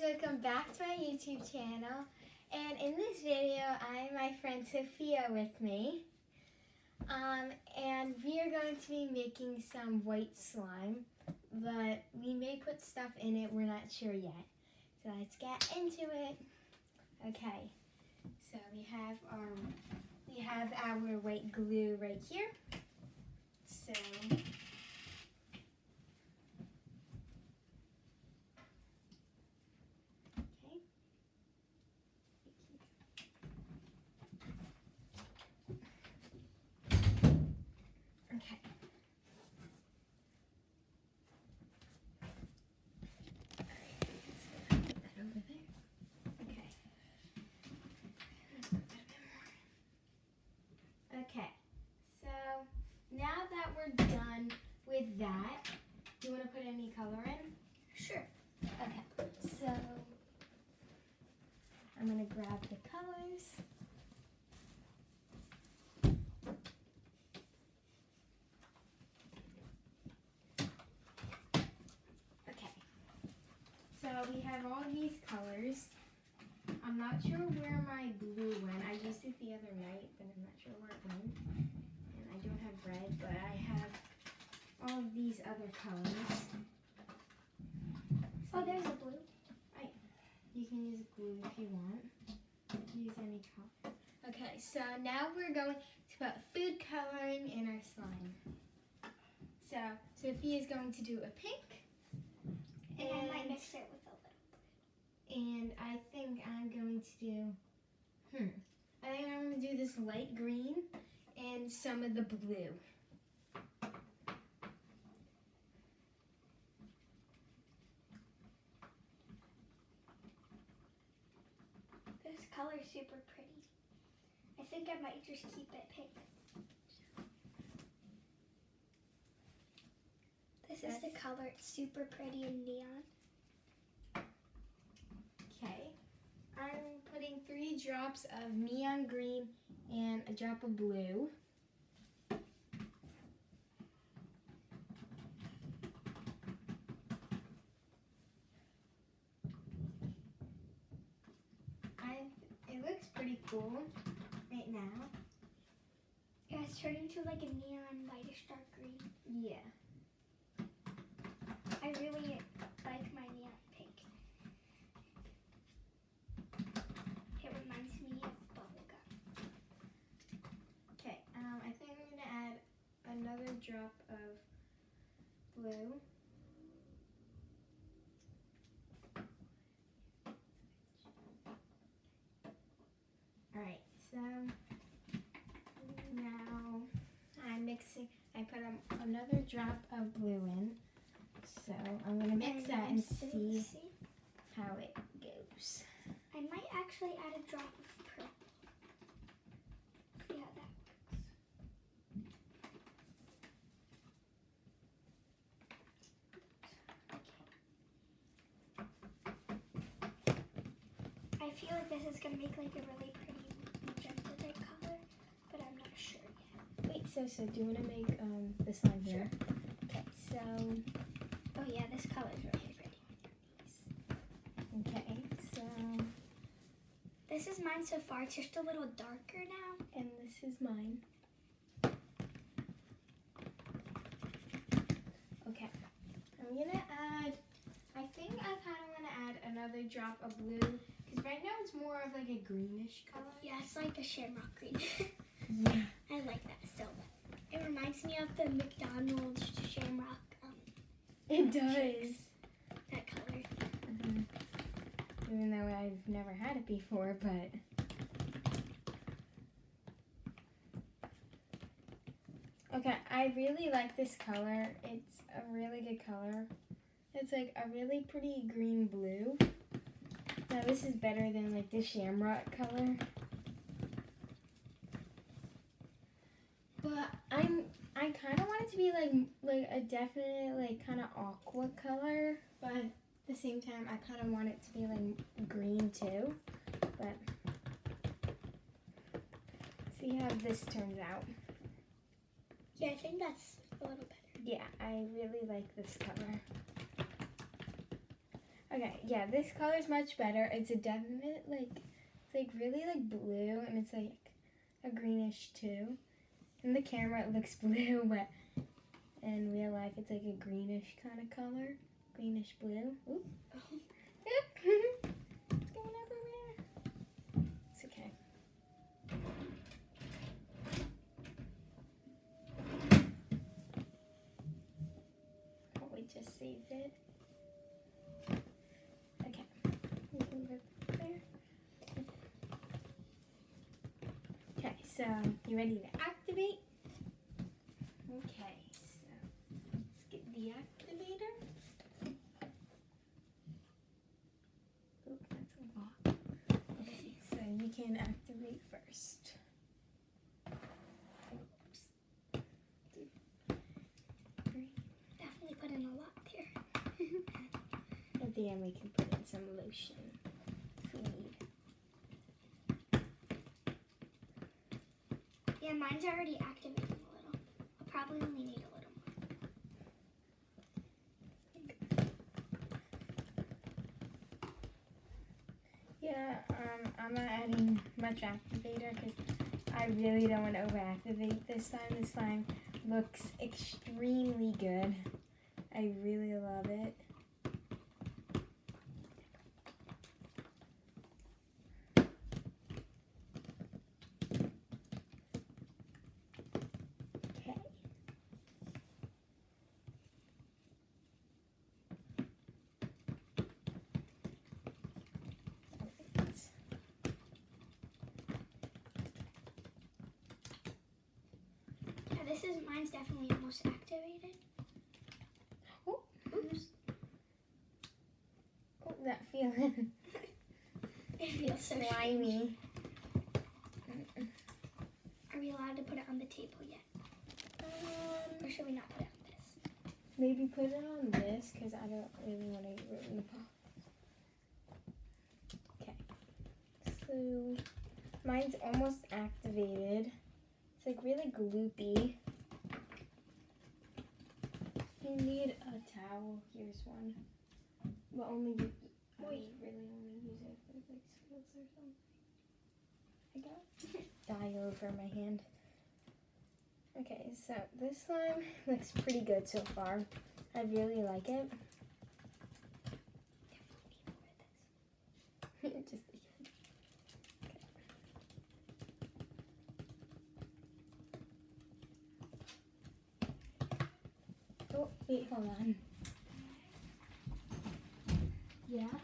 welcome back to my YouTube channel. And in this video, I have my friend Sophia with me. And we are going to be making some white slime, but we may put stuff in it, we're not sure yet. So let's get into it. Okay, so we have our white glue right here. So okay. Okay, so now that we're done with that, do you want to put any color in? Sure. Okay, so I'm going to grab the colors. Okay, so we have all these colors. I'm not sure where my blue went. I used it the other night, but I'm not sure where it went. And I don't have red, but I have all of these other colors. Oh, there's a blue. Right. You can use glue if you want. Use any color. Okay, so now we're going to put food coloring in our slime. So Sophia's going to do a pink. And I might mix it with a little blue. And I think I'm going to do, I think I'm going to do this light green and some of the blue. This color is super pretty. I think I might just keep it pink. This is the color. It's super pretty and neon. Okay. I'm putting 3 drops of neon green and a drop of blue. It looks pretty cool right now. Yeah, it's turning to like a neon lightish dark green. Yeah. I really like my neon pink. It reminds me of bubblegum. Okay, I think I'm going to add another drop of blue. Alright, so now I'm mixing, I put another drop of blue in. So I'm going to mix that and see how it goes. I might actually add a drop of purple. See how that works. Okay. I feel like this is going to make like a really pretty magenta type color, but I'm not sure yet. Wait, so do you want to make the slime here? Sure. Okay, so... Oh yeah, this color is really pretty. Okay, so... This is mine so far. It's just a little darker now. And this is mine. Okay, I'm going to add... I think I kind of want to add another drop of blue. Because right now it's more of like a greenish color. Yeah, it's like a shamrock green. Yeah. I like that so much. It reminds me of the McDonald's shamrock. It does. That color. Even though I've never had it before, but... Okay, I really like this color. It's a really good color. It's like a really pretty green blue. Now this is better than like the shamrock color. But I kind of want it to be like a definite like kind of aqua color, but at the same time I kind of want it to be like green too. But see how this turns out. Yeah, I think that's a little better. Yeah, I really like this color. Okay, yeah, this color is much better. It's a definite, like, it's like really like blue, and it's like a greenish too. In the camera it looks blue, but in real life it's like a greenish kind of color. Greenish blue. Oop. Oop. It's going everywhere. It's okay. Oh, we just saved it. Okay. We can put it there. Okay, so you ready to activate? Okay, so let's get the activator. Oh, that's a lot. Okay, so you can activate first. Oops. 2, 3. Definitely put in a lot there. At the end, we can put in some lotion if we need. Yeah, mine's already activating a little. I'll probably only need a little more. Yeah, I'm not adding much activator because I really don't want to over-activate this slime. This slime looks extremely good. I really love it. Okay. Yeah, mine's definitely almost activated. Oh, oops. Oh, that feeling. It feels so slimy. Are we allowed to put it on the table yet? Or should we not put it on this? Maybe put it on this because I don't really want to ruin the pot. Okay. So mine's almost activated. It's like really gloopy. You need a towel. Here's one. But only I really only use it for like skills or something. I got dye over my hand. Okay, so this slime looks pretty good so far. I really like it. Just again. Okay. Oh, wait, hold on. Yeah?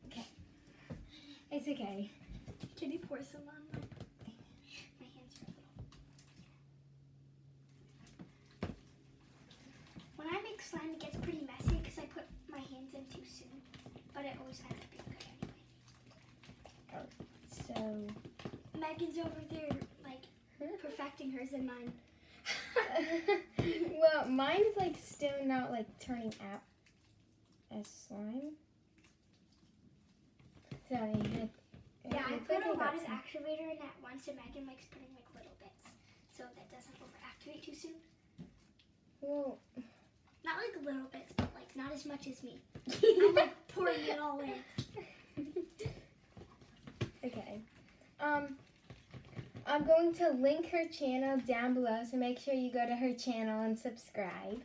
Okay. It's okay. Can you pour some on mine? My hands are a little. When I make slime, it gets pretty messy because I put my hands in too soon. But it always ends up being good anyway. So Megan's over there, like, perfecting hers and mine. well, mine's like still not like turning out as slime. So Yeah, I put a lot of activator in at once, and Megan likes putting like little bits so that doesn't overactivate too soon. Well, not like little bits, but like not as much as me. I'm like pouring it all in. Okay. I'm going to link her channel down below, so make sure you go to her channel and subscribe.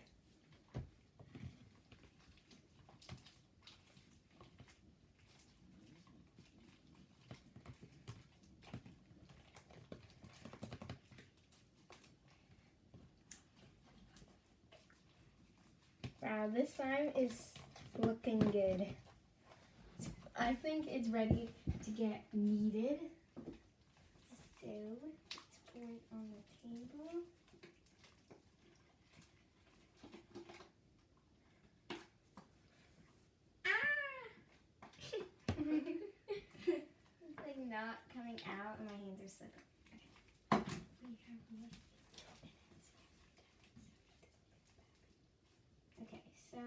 Wow, this slime is looking good. I think it's ready to get kneaded. So let's pour it on the table. It's like not coming out, and my hands are slipping. Okay. We have okay, so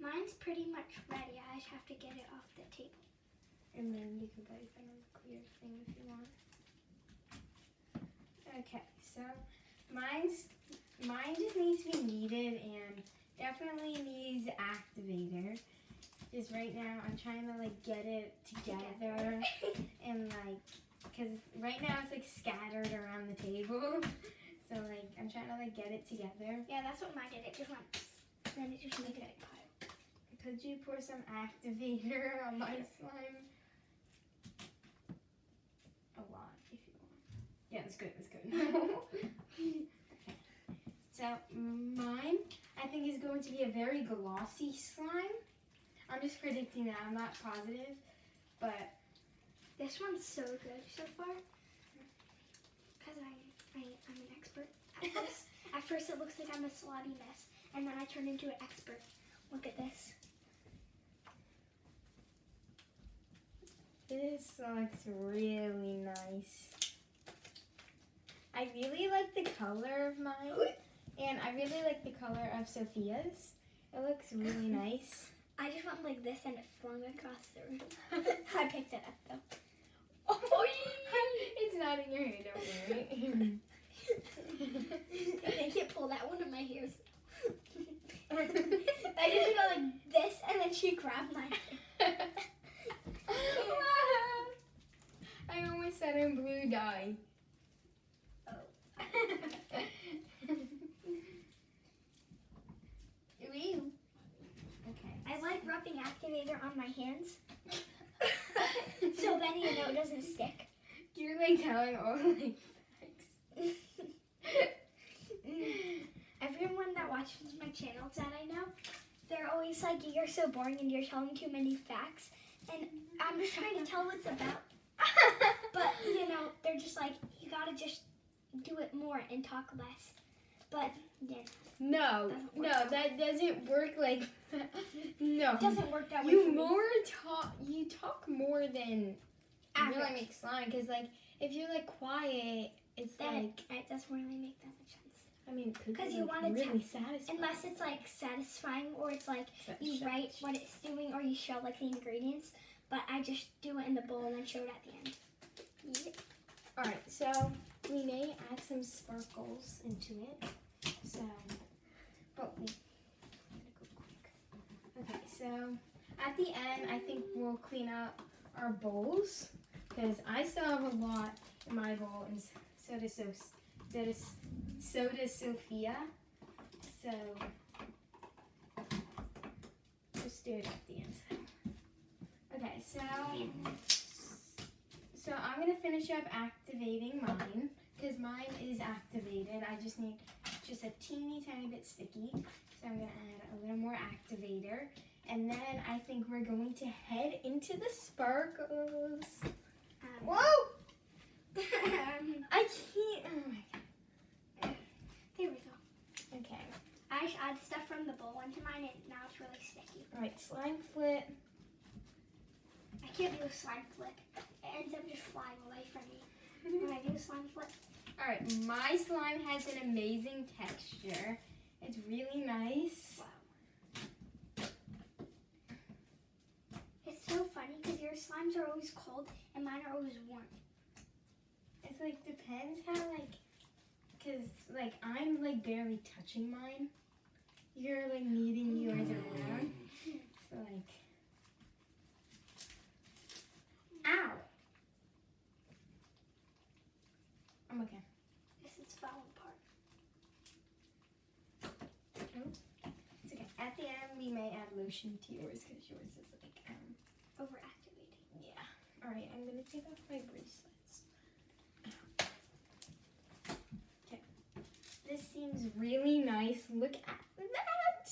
mine's pretty much ready. I just have to get it off the table. And then you can put another clear thing if you want. Okay, so mine just needs to be kneaded and definitely needs activator. Just right now I'm trying to like get it together and like, cause right now it's like scattered around the table. So like I'm trying to like get it together. Yeah, that's what mine did. It just went, and then it just made a big pile. Could you pour some activator on my slime? A lot, if you want. Yeah, that's good. That's good. Okay. So mine, I think, is going to be a very glossy slime. I'm just predicting that. I'm not positive, but This one's so good so far. Because I'm an expert. At first it looks like I'm a slobby mess, and then I turn into an expert. Look at this. this looks really nice. I really like the color of mine, and I really like the color of Sophia's. It looks really nice. I just went like this and it flung across the room. I picked it up though. Oh, it's not in your hair, don't worry. I can't pull that one of my hairs. I just go like this and then she grabbed my hair. I almost said in blue dye. Oh. Ew. Okay. I like rubbing activator on my hands. So then you know it doesn't stick. You're like telling all like facts. Everyone that watches my channels that I know, they're always like, you're so boring and you're telling too many facts. And I'm just trying to tell what it's about. But, you know, they're just like, you gotta just do it more and talk less. But, yeah. No, that doesn't work like that. No. It doesn't work that way You for me. you talk more than Average. really make slime, because like if you're like quiet, it's Then like, it doesn't really make that much sense. I mean, it could 'Cause be you like wanna really satisfying. Unless it's like satisfying or it's like you write what it's doing or you show like the ingredients. But I just do it in the bowl and then show it at the end. Yep. All right, so we may add some sparkles into it. So, but we gotta go quick. Okay, so at the end, I think we'll clean up our bowls, because I still have a lot in my bowl, and so does Sophia. So just do it at the end. Okay, so I'm gonna finish up activating mine, because mine is activated. I just need just a teeny tiny bit sticky. So I'm gonna add a little more activator. And then I think we're going to head into the sparkles. Whoa! I can't, oh my god. There we go. Okay. I add stuff from the bowl into mine and now it's really sticky. All right, slime flip. I can't do a slime flip. It ends up just flying away from me when I do a slime flip. All right, my slime has an amazing texture. It's really nice. Wow. It's so funny because your slimes are always cold and mine are always warm. It's like depends how like, cause like I'm like barely touching mine. You're like kneading yours around. So like, ow. I'm okay. This is falling apart. It's okay. At the end, we may add lotion to yours because yours is like Overactivating. yeah. All right, I'm gonna take off my bracelets. Okay. This seems really nice. Look at that.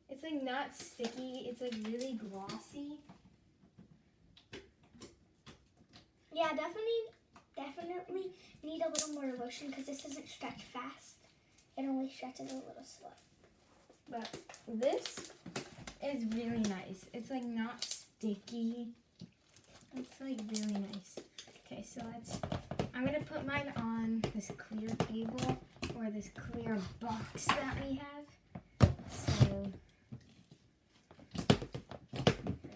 It's like not sticky. It's like really glossy. Yeah, definitely need a little more lotion because this doesn't stretch fast. It only stretches a little slow. But this is really nice. It's like not sticky. It's like really nice. Okay, so I'm gonna put mine on this clear table or this clear box that we have. So,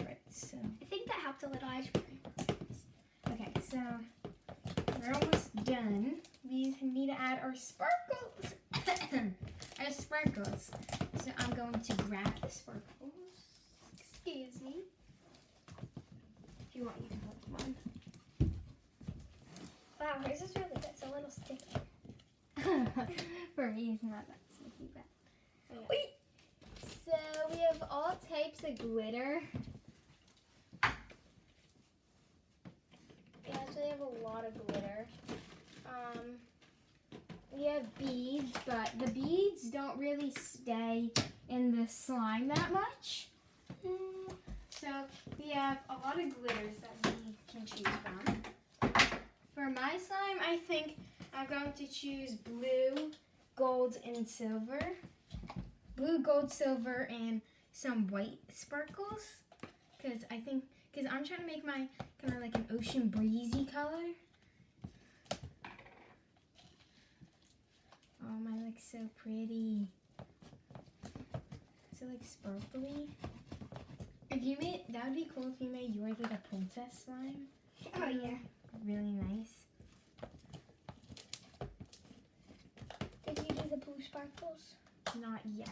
alright, so. I think that helped a little. I just put it So we're almost done. We need to add our sparkles. Our sparkles. So I'm going to grab the sparkles. Excuse me. If you want, you can hold one. Wow, yours is really good. It's a little sticky. For me, it's not that sticky, but. Okay. Wait. So we have all types of glitter. We actually have a lot of glitter. We have beads, but the beads don't really stay in the slime that much. So we have a lot of glitters that we can choose from. For my slime, I think I'm going to choose blue, gold, and silver. Blue, gold, silver, and some white sparkles. Because I'm trying to make mine kind of like an ocean breezy color. Oh, mine looks so pretty. So like sparkly. If you made, that would be cool if you made yours like a princess slime. Oh yeah. Really nice. Did you do the blue sparkles? Not yet.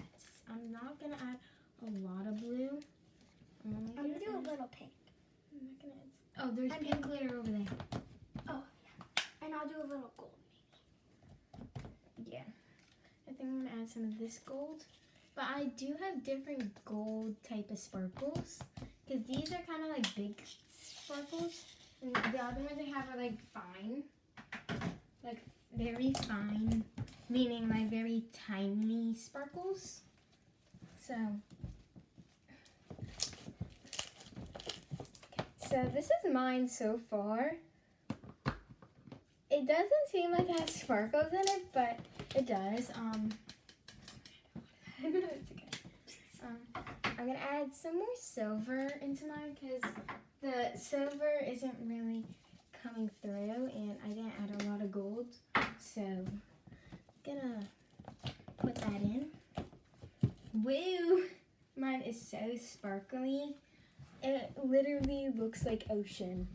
I'm not gonna add a lot of blue. I'm gonna do a little pink. I'm not gonna add. Oh, there's I'm pink glitter over there. Oh yeah. And I'll do a little gold. Yeah. I think I'm gonna add some of this gold. But I do have different gold type of sparkles. Because these are kind of like big sparkles. And the other ones I have are like fine. Like very fine. Meaning like very tiny sparkles. So this is mine so far. It doesn't seem like it has sparkles in it, but it does. It's okay. I'm gonna add some more silver into mine because the silver isn't really coming through, and I didn't add a lot of gold, so I'm gonna put that in. Woo! Mine is so sparkly. It literally looks like ocean.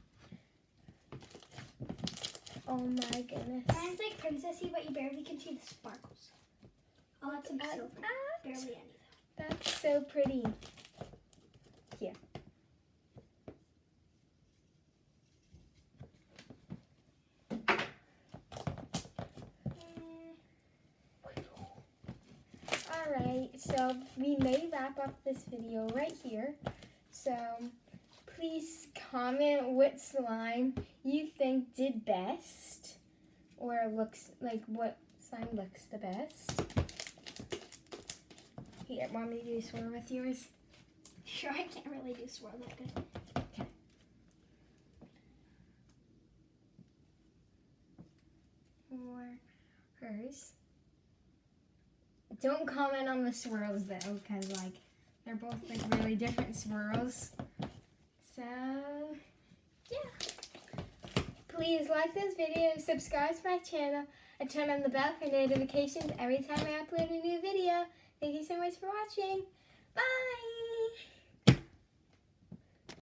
Oh my goodness. Mine's like princessy, but you barely can see the sparkles. I'll add some silver. Barely any though. That's so pretty. Here. Alright, so we may wrap up this video right here. So please comment what slime you think did best, or looks like what slime looks the best. Here, want me to do a swirl with yours? Sure, I can't really do swirl that good. Okay. For hers. Don't comment on the swirls though, because like they're both like really different swirls. So yeah. Please like this video, subscribe to my channel, and turn on the bell for notifications every time I upload a new video. Thank you so much for watching. Bye!